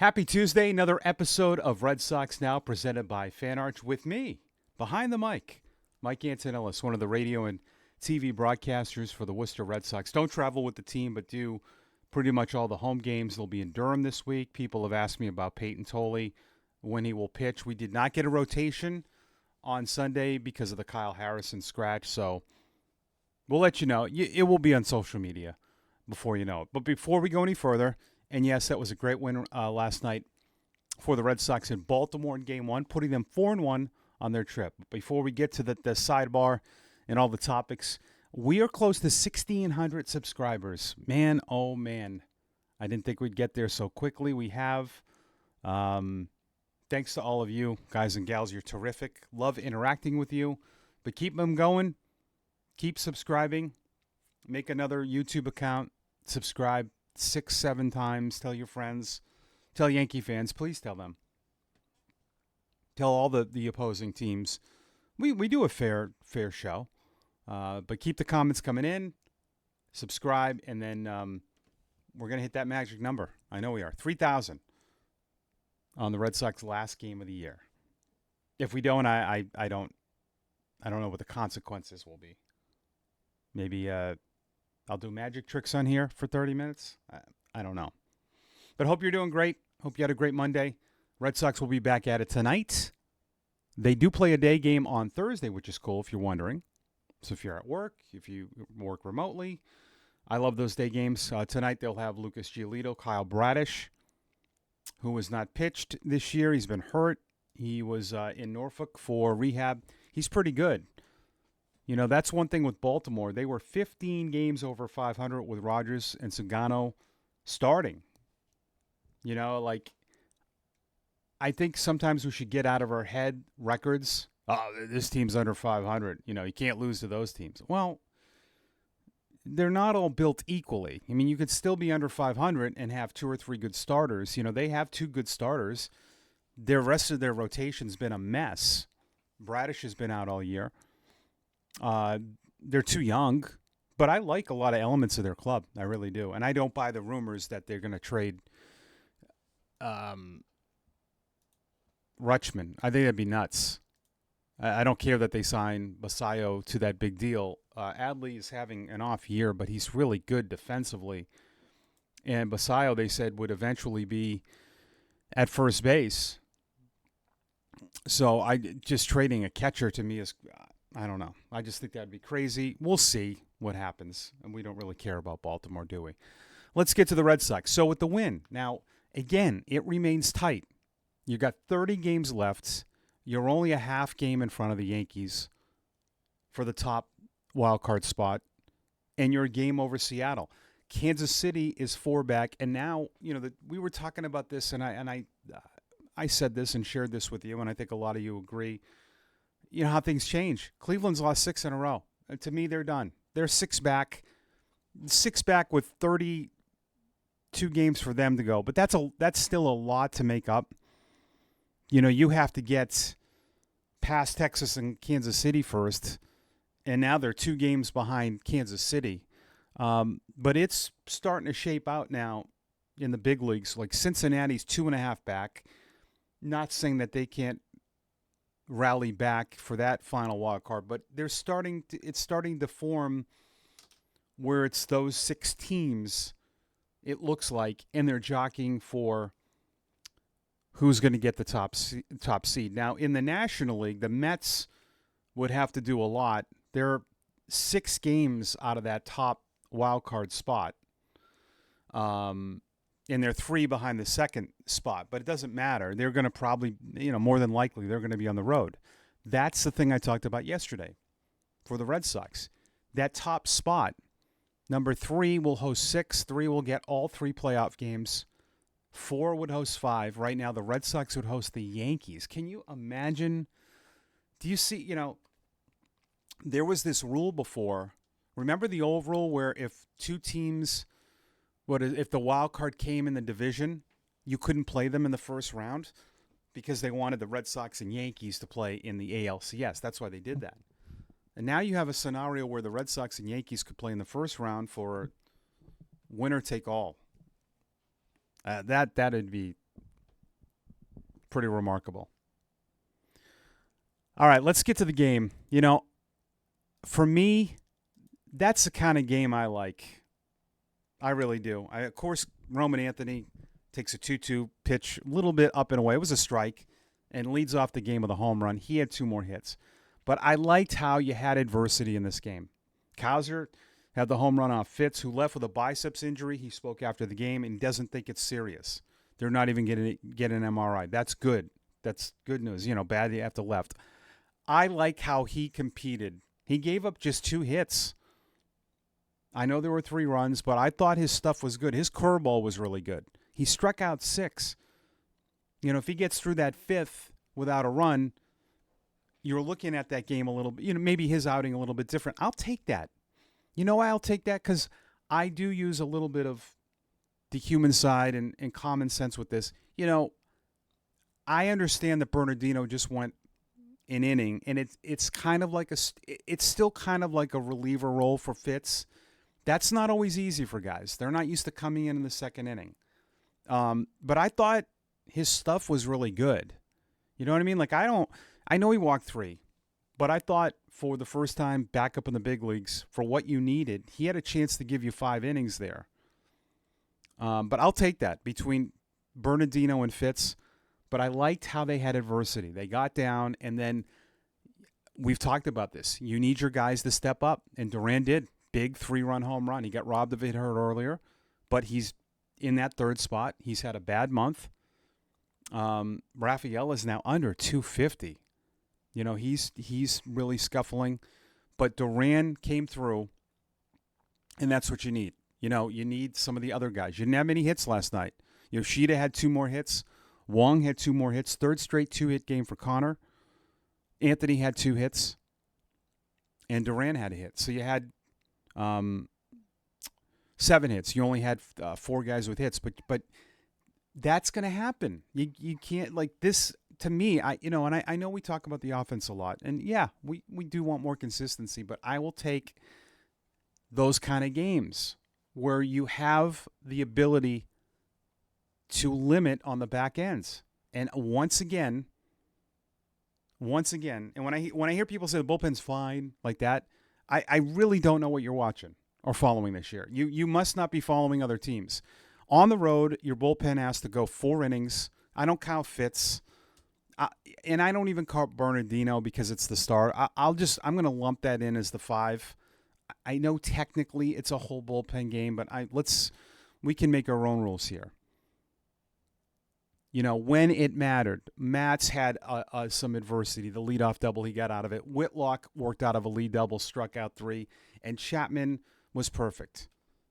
Happy Tuesday, another episode of Red Sox Now presented by FanArch with me, behind the mic, Mike Antonellis, one of the radio and TV broadcasters for the Worcester Red Sox. Don't travel with the team, but do pretty much all the home games. They'll be in Durham this week. People have asked me about Peyton Tolley, when he will pitch. We did not get a rotation on Sunday because of the Kyle Harrison scratch, so we'll let you know. It will be on social media before you know it. But before we go any further, and yes, that was a great win last night for the Red Sox in Baltimore in Game 1, putting them 4-1 on their trip. Before we get to the sidebar and all the topics, we are close to 1,600 subscribers. Man, oh man. I didn't think we'd get there so quickly. We have. Thanks to all of you, guys and gals. You're terrific. Love interacting with you. But keep them going. Keep subscribing. Make another YouTube account. Subscribe 6-7 times. Tell your friends. Tell Yankee fans. Please tell them. Tell all the opposing teams. We do a fair show. But keep the comments coming in. Subscribe. And then we're going to hit that magic number. I know we are. 3,000 on the Red Sox last game of the year. If we don't, I don't know what the consequences will be. Maybe I'll do magic tricks on here for 30 minutes. I don't know. But hope you're doing great. Hope you had a great Monday. Red Sox will be back at it tonight. They do play a day game on Thursday, which is cool if you're wondering. So if you're at work, if you work remotely, I love those day games. Tonight they'll have Lucas Giolito, Kyle Bradish, who has not pitched this year. He's been hurt. He was in Norfolk for rehab. He's pretty good. You know, that's one thing with Baltimore. They were 15 games over 500 with Rogers and Sugano starting. You know, like, I think sometimes we should get out of our head records. Oh, this team's under 500. You know, you can't lose to those teams. Well, they're not all built equally. I mean, you could still be under 500 and have 2 or 3 good starters. You know, they have 2 good starters. The rest of their rotation's been a mess. Bradish has been out all year. They're too young, but I like a lot of elements of their club. I really do. And I don't buy the rumors that they're going to trade Rutschman. I think that'd be nuts. I don't care that they sign Basayo to that big deal. Adley is having an off year, but he's really good defensively. And Basayo, they said, would eventually be at first base. So just trading a catcher to me is, I don't know. I just think that'd be crazy. We'll see what happens. And we don't really care about Baltimore, do we? Let's get to the Red Sox. So with the win, now, again, it remains tight. You got 30 games left. You're only a half game in front of the Yankees for the top wild card spot, and you're a game over Seattle. Kansas City is 4 back, and now, you know, we were talking about this, and I said this and shared this with you, and I think a lot of you agree. You know how things change. Cleveland's lost 6 in a row. And to me, they're done. They're 6 back. 6 back with 32 games for them to go. But that's still a lot to make up. You know, you have to get past Texas and Kansas City first. And now they're 2 games behind Kansas City. But it's starting to shape out now in the big leagues. Like Cincinnati's 2.5 back. Not saying that they can't rally back for that final wild card, but it's starting to form where it's those 6 teams, it looks like, and they're jockeying for who's going to get the top seed. Now, in the National League, the Mets would have to do a lot. They're 6 games out of that top wild card spot. And they're 3 behind the second spot, but it doesn't matter. They're going to probably, more than likely, they're going to be on the road. That's the thing I talked about yesterday for the Red Sox. That top spot, number 3 will host 6. 3 will get all 3 playoff games. 4 would host 5. Right now, the Red Sox would host the Yankees. Can you imagine? Do you see, there was this rule before. Remember the old rule where if 2 teams... if the wild card came in the division, you couldn't play them in the first round because they wanted the Red Sox and Yankees to play in the ALCS. That's why they did that. And now you have a scenario where the Red Sox and Yankees could play in the first round for winner take all. That'd be pretty remarkable. All right, let's get to the game. For me, that's the kind of game I like. I really do. Of course, Roman Anthony takes a 2-2 pitch, a little bit up and away. It was a strike, and leads off the game with a home run. He had 2 more hits. But I liked how you had adversity in this game. Kaiser had the home run off Fitz, who left with a biceps injury. He spoke after the game and doesn't think it's serious. They're not even getting an MRI. That's good. That's good news. Bad after left. I like how he competed. He gave up just 2 hits. I know there were 3 runs, but I thought his stuff was good. His curveball was really good. He struck out 6. If he gets through that 5th without a run, you're looking at that game a little bit. Maybe his outing a little bit different. I'll take that. You know why I'll take that? Because I do use a little bit of the human side and common sense with this. I understand that Bernardino just went an inning, and it's kind of like it's still kind of like a reliever role for Fitz. That's not always easy for guys. They're not used to coming in the second inning. But I thought his stuff was really good. You know what I mean? Like, I know he walked 3, but I thought for the first time back up in the big leagues, for what you needed, he had a chance to give you 5 innings there. But I'll take that between Bernardino and Fitz. But I liked how they had adversity. They got down, and then we've talked about this. You need your guys to step up, and Duran did. Big 3-run home run. He got robbed of it hurt earlier, but he's in that 3rd spot. He's had a bad month. Rafael is now under 250. He's really scuffling, but Duran came through, and that's what you need. You need some of the other guys. You didn't have many hits last night. Yoshida had 2 more hits. Wong had 2 more hits. 3rd straight 2-hit game for Connor. Anthony had 2 hits, and Duran had a hit. So you had 7 hits. You only had 4 guys with hits, but that's going to happen. You can't, like this. To me, I know we talk about the offense a lot, and yeah, we do want more consistency, but I will take those kind of games where you have the ability to limit on the back ends. And once again, and when I hear people say the bullpen's fine like that, I really don't know what you're watching or following this year. You must not be following other teams. On the road, your bullpen has to go 4 innings. I don't count Fitz. And I don't even call Bernardino because it's the star. I'm going to lump that in as the 5. I know technically it's a whole bullpen game, but we can make our own rules here. When it mattered, Matz had some adversity. The leadoff double, he got out of it. Whitlock worked out of a lead double, struck out 3, and Chapman was perfect.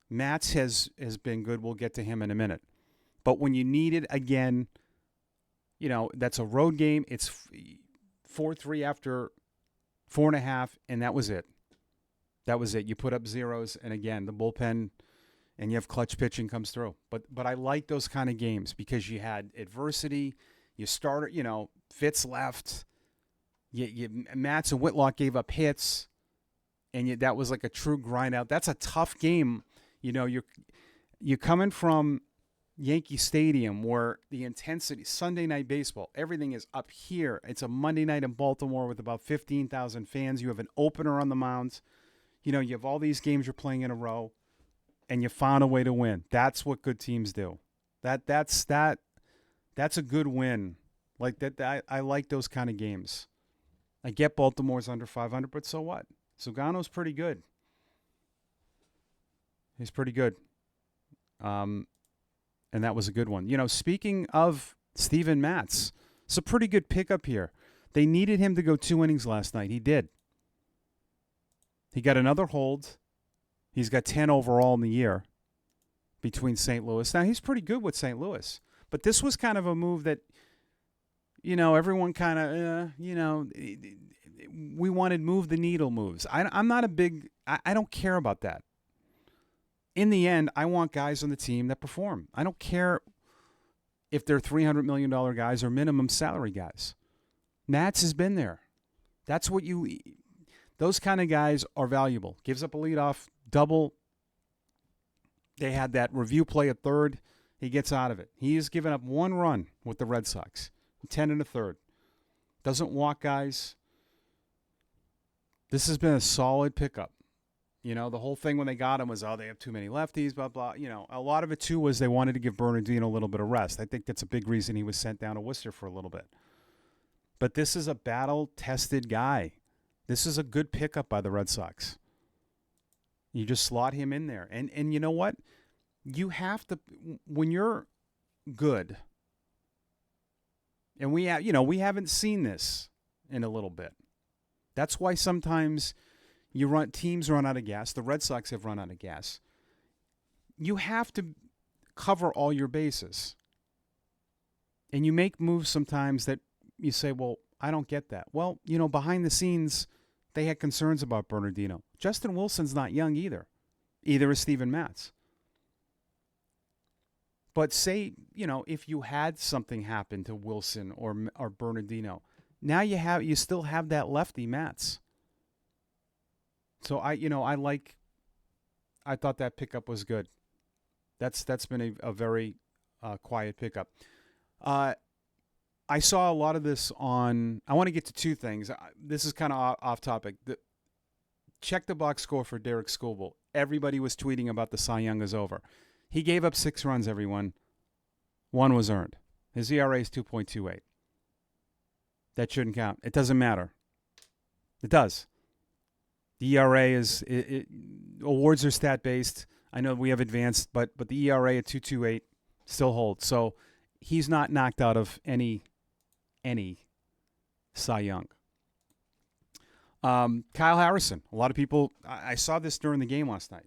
Matz has been good. We'll get to him in a minute. But when you need it again, that's a road game. It's 4-3 after 4.5, and that was it. You put up zeros, and again, the bullpen, and you have clutch pitching comes through. But I like those kind of games because you had adversity. You started, Fitz left. Matz and Whitlock gave up hits, and that was like a true grind out. That's a tough game. You're coming from Yankee Stadium where the intensity, Sunday Night Baseball, everything is up here. It's a Monday night in Baltimore with about 15,000 fans. You have an opener on the mound. You have all these games you're playing in a row, and you found a way to win. That's what good teams do. That's a good win. Like that, I like those kind of games. I get Baltimore's under 500, but so what? Sugano's pretty good. He's pretty good. And that was a good one. Speaking of Steven Matz, it's a pretty good pickup here. They needed him to go 2 innings last night. He did. He got another hold. He's got 10 overall in the year between St. Louis. Now, he's pretty good with St. Louis. But this was kind of a move that, everyone kind of, we wanted move the needle moves. I'm not a big, I don't care about that. In the end, I want guys on the team that perform. I don't care if they're $300 million guys or minimum salary guys. Nats has been there. That's what those kind of guys are valuable. Gives up a leadoff double. They had that review play at third. He gets out of it. He has given up 1 run with the Red Sox. 10 and a third. Doesn't walk guys. This has been a solid pickup. You know, the whole thing when they got him was, oh, they have too many lefties, blah, blah. You know, a lot of it, too, was they wanted to give Bernardino a little bit of rest. I think that's a big reason he was sent down to Worcester for a little bit. But this is a battle-tested guy. This is a good pickup by the Red Sox. You just slot him in there. And you know what? You have to, when you're good, and we haven't seen this in a little bit. That's why sometimes teams run out of gas. The Red Sox have run out of gas. You have to cover all your bases. And you make moves sometimes that you say, well, I don't get that. Well, behind the scenes, they had concerns about Bernardino. Justin Wilson's not young either. Either is Steven Matz. But say, if you had something happen to Wilson or Bernardino, now you still have that lefty Matz. So I thought that pickup was good. That's been a very quiet pickup. I saw a lot of this on. I want to get to two things. This is kind of off topic. Check the box score for Derek Skubal. Everybody was tweeting about the Cy Young is over. He gave up 6 runs, everyone. 1 was earned. His ERA is 2.28. That shouldn't count. It doesn't matter. It does. The ERA awards are stat based. I know we have advanced, but the ERA at 2.28 still holds. So he's not knocked out of any Cy Young. Kyle Harrison. A lot of people. I saw this during the game last night.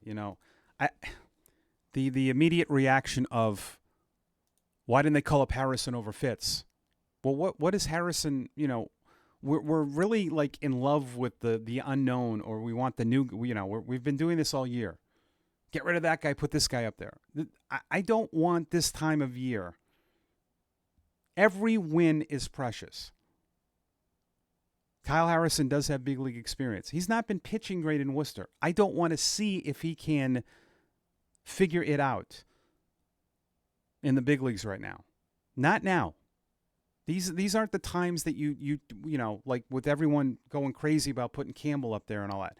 The immediate reaction of why didn't they call up Harrison over Fitz? Well, what is Harrison? We're really like in love with the unknown, or we want the new. We've been doing this all year. Get rid of that guy. Put this guy up there. I don't want this time of year. Every win is precious. Kyle Harrison does have big league experience. He's not been pitching great in Worcester. I don't want to see if he can figure it out in the big leagues right now. Not now. These aren't the times that you like with everyone going crazy about putting Campbell up there and all that.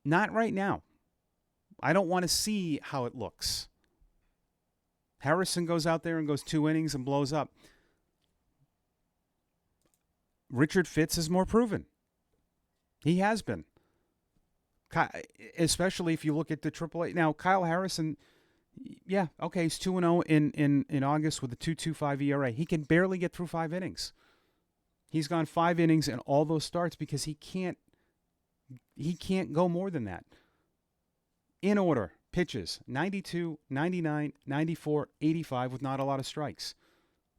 Not right now. I don't want to see how it looks. Harrison goes out there and goes 2 innings and blows up. Richard Fitz is more proven. He has been. Especially if you look at the AAA. Now, Kyle Harrison, yeah, okay, he's 2-0 in August with a 2.25 ERA. He can barely get through 5 innings. He's gone 5 innings in all those starts because he can't go more than that. In order, pitches, 92, 99, 94, 85 with not a lot of strikes.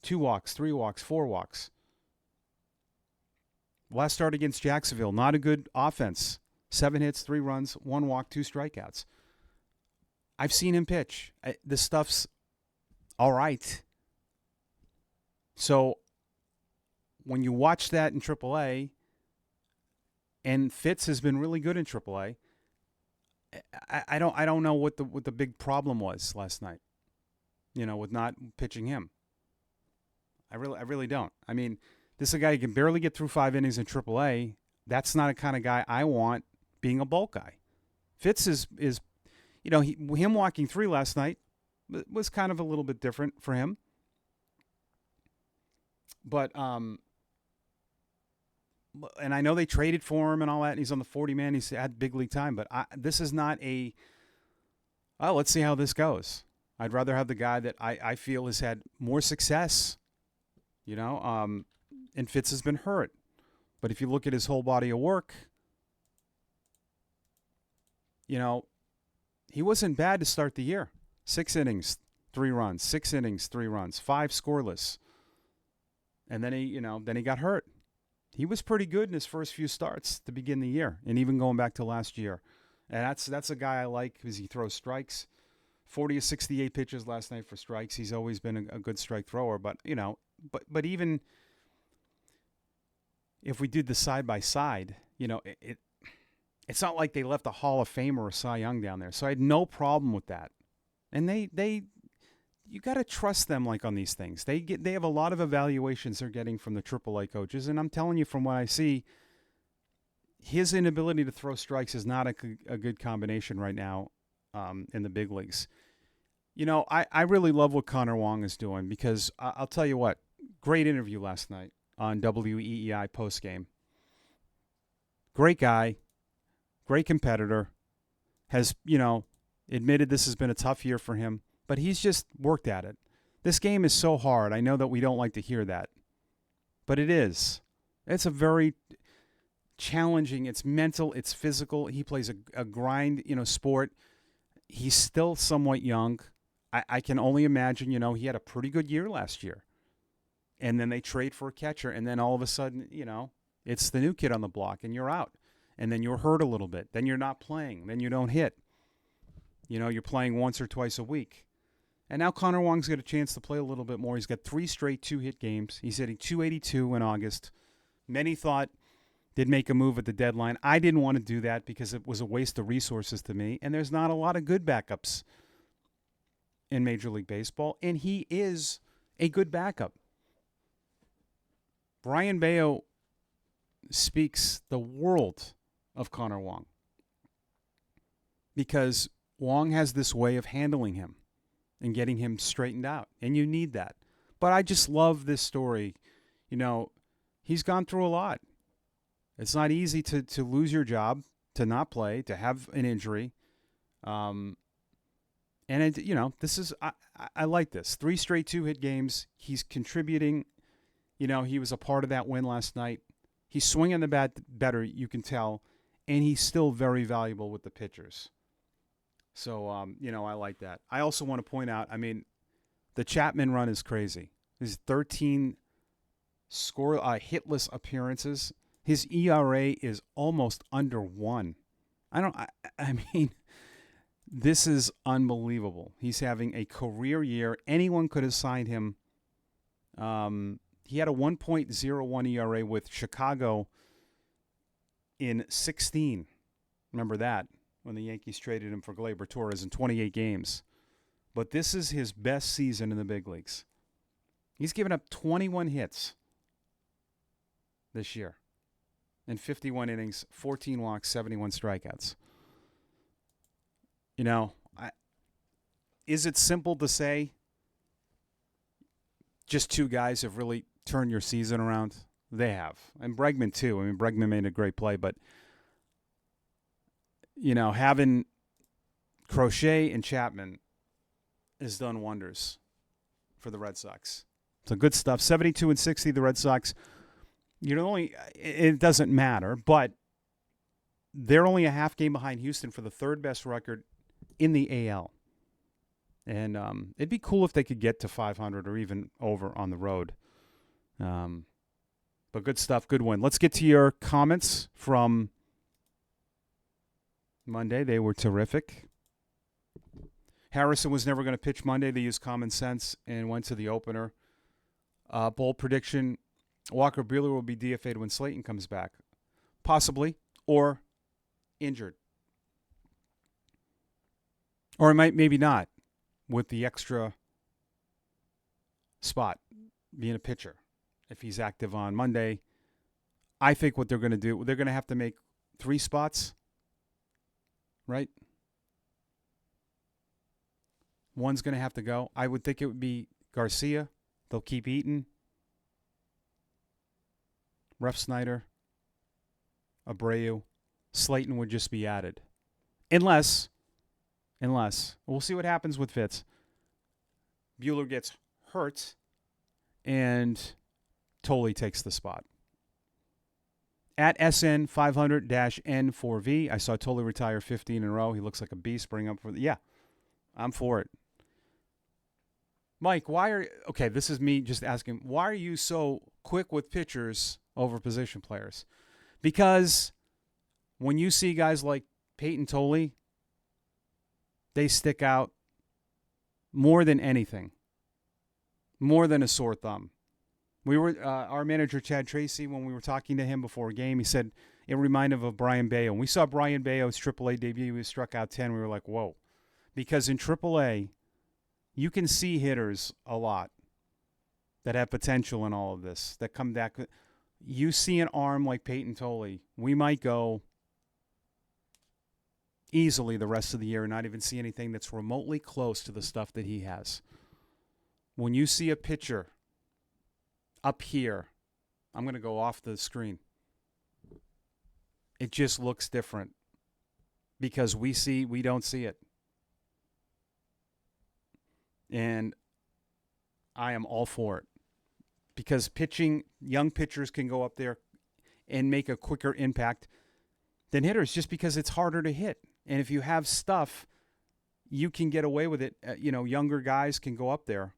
2 walks, 3 walks, 4 walks. Last start against Jacksonville, not a good offense. 7 hits, 3 runs, 1 walk, 2 strikeouts. I've seen him pitch. This stuff's all right. So when you watch that in AAA, and Fitz has been really good in AAA, I don't know what the big problem was last night. With not pitching him. I really don't. I mean, this is a guy who can barely get through 5 innings in AAA. That's not a kind of guy I want being a bulk guy. Fitz is him walking 3 last night was kind of a little bit different for him. But and I know they traded for him and all that. And he's on the 40-man. He's had big league time. But this is not let's see how this goes. I'd rather have the guy that I feel has had more success. And Fitz has been hurt. But if you look at his whole body of work, he wasn't bad to start the year. 6 innings, 3 runs. 6 innings, 3 runs. 5 scoreless. And then he got hurt. He was pretty good in his first few starts to begin the year, and even going back to last year. And that's a guy I like because he throws strikes. 40 of 68 pitches last night for strikes. He's always been a good strike thrower, but even if we did the side by side, it's not like they left a Hall of Famer or Cy Young down there. So I had no problem with that. And they you got to trust them like on these things. They have a lot of evaluations they're getting from the AAA coaches, and I'm telling you from what I see, his inability to throw strikes is not a good combination right now in the big leagues. I really love what Connor Wong is doing because I'll tell you what, great interview last night on WEEI postgame. Great guy, great competitor, has, admitted this has been a tough year for him, but he's just worked at it. This game is so hard. I know that we don't like to hear that, but it is. It's a very challenging. It's mental. It's physical. He plays a grind, sport. He's still somewhat young. I can only imagine, he had a pretty good year last year. And then they trade for a catcher, and then all of a sudden, it's the new kid on the block, and you're out. And then you're hurt a little bit. Then you're not playing. Then you don't hit. You're playing once or twice a week. And now Connor Wong's got a chance to play a little bit more. He's got 3 straight 2-hit games. He's hitting .282 in August. Many thought did make a move at the deadline. I didn't want to do that because it was a waste of resources to me. And there's not a lot of good backups in Major League Baseball. And he is a good backup. Brian Bayo speaks the world of Connor Wong because Wong has this way of handling him and getting him straightened out, and you need that. But I just love this story. He's gone through a lot. It's not easy to lose your job, to not play, to have an injury. This is I like this. 3 straight 2-hit games. He's contributing. He was a part of that win last night. He's swinging the bat better, you can tell, and he's still very valuable with the pitchers. So, I like that. I also want to point out, the Chapman run is crazy. His 13 hitless appearances. His ERA is almost under 1. This is unbelievable. He's having a career year. Anyone could have signed him. He had a 1.01 ERA with Chicago in 16. Remember that, when the Yankees traded him for Gleyber Torres in 28 games. But this is his best season in the big leagues. He's given up 21 hits this year in 51 innings, 14 walks, 71 strikeouts. Is it simple to say just 2 guys have really turned your season around? They have. And Bregman, too. Bregman made a great play, but, having Crochet and Chapman has done wonders for the Red Sox. So good stuff. 72-60, the Red Sox. It doesn't matter, but they're only a half game behind Houston for the 3rd best record in the AL. And it'd be cool if they could get to 500 or even over on the road. But good stuff, good win. Let's get to your comments from Monday. They were terrific. Harrison was never going to pitch Monday. They used common sense and went to the opener. Bold prediction, Walker Buehler will be DFA'd when Slayton comes back. Possibly. Or injured. Or maybe not, with the extra spot being a pitcher. If he's active on Monday, I think what they're going to do, they're going to have to make 3 spots, right? One's going to have to go. I would think it would be Garcia. They'll keep Eaton. Ref Snyder. Abreu. Slayton would just be added. Unless, we'll see what happens with Fitz. Buehler gets hurt and Tolley takes the spot. At SN 500-N4V, I saw Tolley retire 15 in a row. He looks like a beast. Bring up yeah, I'm for it. Mike, this is me just asking, why are you so quick with pitchers over position players? Because when you see guys like Peyton Tolley, they stick out more than anything, more than a sore thumb. We were our manager Chad Tracy, when we were talking to him before a game, he said it reminded him of Brian Bayo. When we saw Brian Bayo's AAA debut, he struck out 10. We were like, whoa, because in AAA, You can see hitters a lot that have potential in all of this, that come back. You see an arm like Peyton Tolley, we might go easily the rest of the year and not even see anything that's remotely close to the stuff that he has. When you see a pitcher up here, I'm going to go off the screen. It just looks different because we don't see it. And I am all for it because young pitchers can go up there and make a quicker impact than hitters just because it's harder to hit. And if you have stuff, you can get away with it. Younger guys can go up there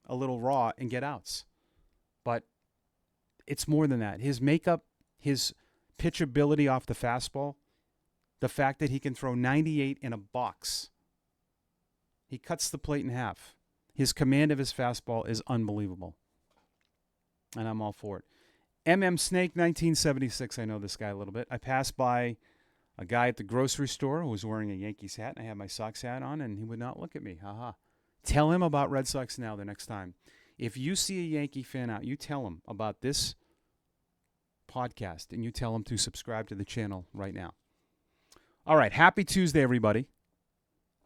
a little raw and get outs. But it's more than that. His makeup, his pitchability off the fastball, the fact that he can throw 98 in a box. He cuts the plate in half. His command of his fastball is unbelievable. And I'm all for it. Snake 1976. I know this guy a little bit. I passed by a guy at the grocery store who was wearing a Yankees hat, and I had my Sox hat on, and he would not look at me. Ha. Tell him about Red Sox Now the next time. If you see a Yankee fan out, you tell him about this podcast, and you tell him to subscribe to the channel right now. All right, happy Tuesday, everybody.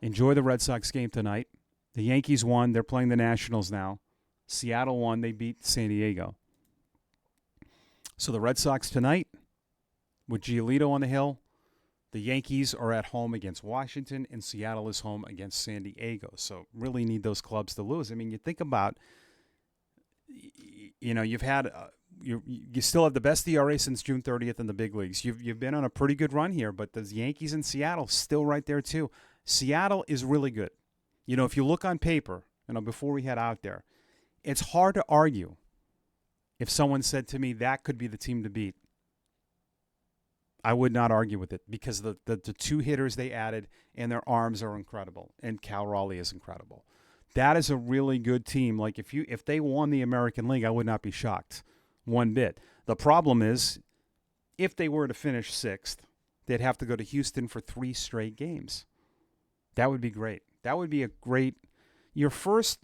Enjoy the Red Sox game tonight. The Yankees won. They're playing the Nationals now. Seattle won. They beat San Diego. So the Red Sox tonight with Giolito on the hill. The Yankees are at home against Washington, and Seattle is home against San Diego. So really need those clubs to lose. I mean, you think about, you've had you still have the best ERA since June 30th in the big leagues. You've been on a pretty good run here, but the Yankees and Seattle still right there too. Seattle is really good. If you look on paper, before we head out there, it's hard to argue if someone said to me that could be the team to beat. I would not argue with it because the two hitters they added and their arms are incredible, and Cal Raleigh is incredible. That is a really good team. Like if they won the American League, I would not be shocked one bit. The problem is if they were to finish sixth, they'd have to go to Houston for 3 straight games. That would be great. That would be your first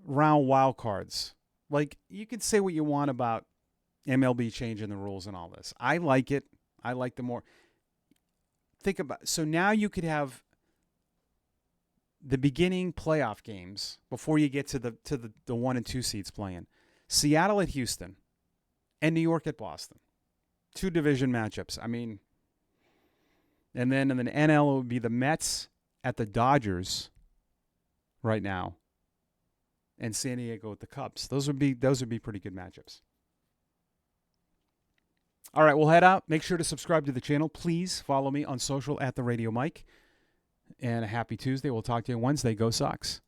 round wild cards. Like, you could say what you want about MLB changing the rules and all this. I like it. I like the more. Think about, so now you could have the beginning playoff games before you get to the 1 and 2 seeds playing. Seattle at Houston and New York at Boston. 2 division matchups. I mean, and then in the NL, it would be the Mets at the Dodgers right now, and San Diego with the Cubs. Those would be pretty good matchups. All right, we'll head out. Make sure to subscribe to the channel. Please follow me on social @TheRadioMike. And a happy Tuesday. We'll talk to you on Wednesday. Go Sox.